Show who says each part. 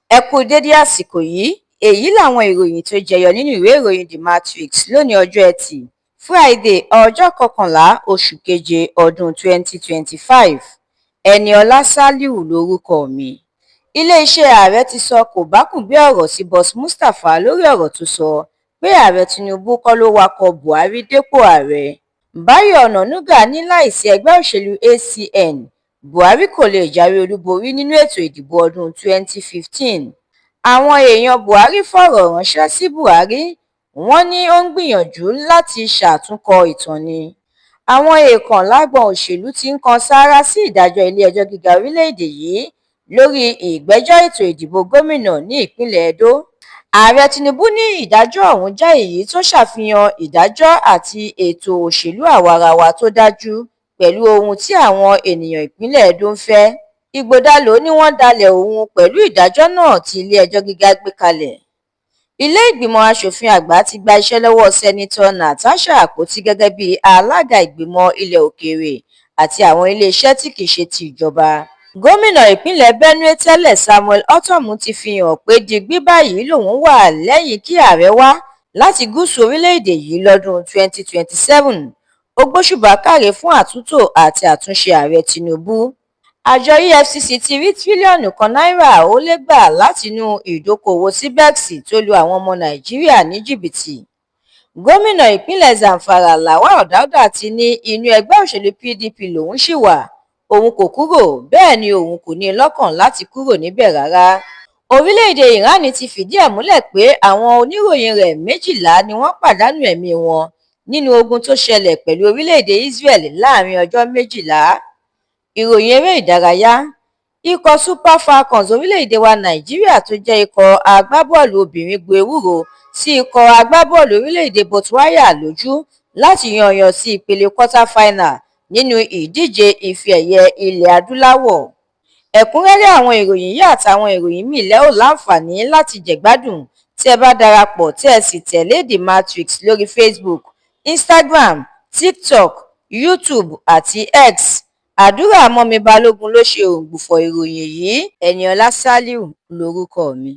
Speaker 1: Ẹ kú dédé àsìkò yìí, èyí làwọn ìròyìn tó jẹyọ nínú ìwé ìròyìn The Matrix lónìí ọjọ́ Ẹtì, Friday ọjọ́ 11 oṣù keje ọdún 2025. Ẹniọlá Saliu lórúkọ mi. Iléeṣẹ́ ààrẹ ti sọ kòbákùngbé ọ̀rọ̀ sí Boss Mustapha lórí ọ̀rọ̀ tó sọ pé ààrẹ Tinubu kọ́ ló wakọ̀ Buhari dépò ààrẹ. Báyọ̀ Ọ̀nànúgà ní láìsí ẹgbẹ́ òṣèlú ACN, Buhari kò lè jáwé olúborí nínú ètò ìdìbò ọdún 2015. Àwọn èèyàn Buhari fọ̀rọ̀ ránṣẹ́ sí Buhari, wọ́n ní ó ń gbìyànjú láti ṣàtúnkọ ìtàn ni. Àwọn èèkàn lágbọn òṣèlú ti ń kan sáárá sí ìdájọ́ ilé-ẹjọ́ gíga orílẹ̀-èdè yìí lórí ìgbẹ́jọ́ ètò ìdìbò gómìnà ní ìpínlẹ̀ Edo. Ààrẹ Tinubu ní ìdájọ́ ọ̀hún jẹ́ èyí tó ṣàfihàn ìdájọ́ àti ètò òṣèlú àwarawa tó dájú pẹ̀lú ohun tí àwọn ènìyàn ìpínlẹ̀ Edo ń fẹ́. Ìgbòdàlò ní wọ́n dalẹ̀ òun pẹ̀lú ìdájọ́ náà tí ilé-ẹjọ́ gíga gbé kalẹ̀. Ilé ìgbìmọ̀ asòfin àgbà ti gba iṣẹ́ lọ́wọ́ Sẹ́nitọ́ Natasha Akpoti gẹ́gẹ́ bí alága ìgbìmọ̀ ilẹ̀ òkèèrè àti àwọn iléeṣẹ́ tí kìí ṣe ti ìjọba. Gómìnà ìpínlẹ̀ Benue tẹ́lẹ̀ Samuel Ortom ti fi hàn pé digbí báyìí lòun wà lẹ́yìn kí ààrẹ wá láti gúúsù orílẹ̀-èdè yìí lọ́dún 2027. Ó gbóṣùbà káre fún àtúntò àti àtúnṣe ààrẹ Tinubu. Àjọ EFCC ti rí tírílíọ̀nù kan náírà ó lé gbà látinú ìdókòwò CBEX tó lu àwọn ọmọ Nàìjíríà ní jìbìtì. Gómìnà ìpínlẹ̀ Zamfara Lawal Dauda ti ní inú ẹgbẹ́ òṣèlú PDP lòun ṣì wà, òun kò kúrò, bẹ́ẹ̀ ni òun kò ní lọ́kàn láti kúrò níbẹ̀ rárá. Orílẹ̀-èdè Iran ti fìdí ẹ̀ múlẹ̀ pé àwọn oníròyìn rẹ̀ 12 ni wọ́n pàdánù ẹ̀mí wọn nínú ogun tó ṣẹlẹ̀ pẹ̀lú orílẹ̀-èdè Israel láàrin ọjọ́ 12. Ìròyìn eré ìdárayá. Ikọ̀ Super Falcons orílẹ̀-èdè wa Nàìjíríà tó jẹ́ ikọ̀ agbábọ́ọ̀lù obìnrin gbo ewúro sí ikọ̀ agbábọ́ọ̀lù orílẹ̀-èdè Botswana lójú láti yanyàn sí ìpele quarter final nínú ìdíje ife ẹ̀yẹ ilẹ̀ adúláwọ̀. Ẹ̀kúnrẹ́rẹ́ àwọn ìròyìn yìí àtàwọn ìròyìn míì lẹ́ ò láǹfààní láti jẹ̀gbádùn tí ẹ bá darapọ̀ tí ẹ sì tẹ̀lé The Matrix lórí Facebook, Instagram, TikTok, YouTube àti X. Àdúrà mọ́mi Balógun ló ṣe òǹgbùfọ̀ ìròyìn yìí. Ẹniọlá Saliu lórúkọ mi.